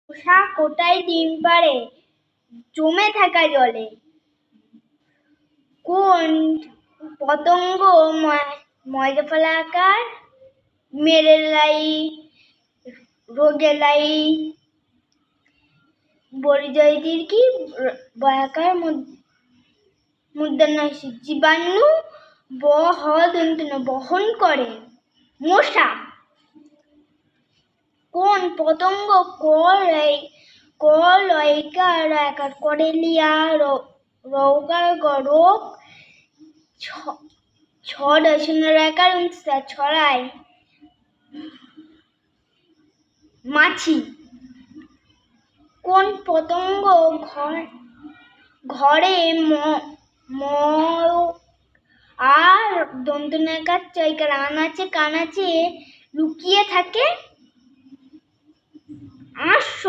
মশা কোথায় ডিম পাড়ে? জমে থাকা জলে। কোন পতঙ্গ ময়দা ফেলা আকার? মেরে লাই, রোগে লাই, পরিচয় কি বয়াকার মূর্ধন্য জীবাণু বহন করে। মশা। কোন পতঙ্গ করেলিয়া রোগ ছড়ায়? মাছি। কোন পতঙ্গ ঘরে আর আনাচে কানাচে লুকিয়ে থাকে?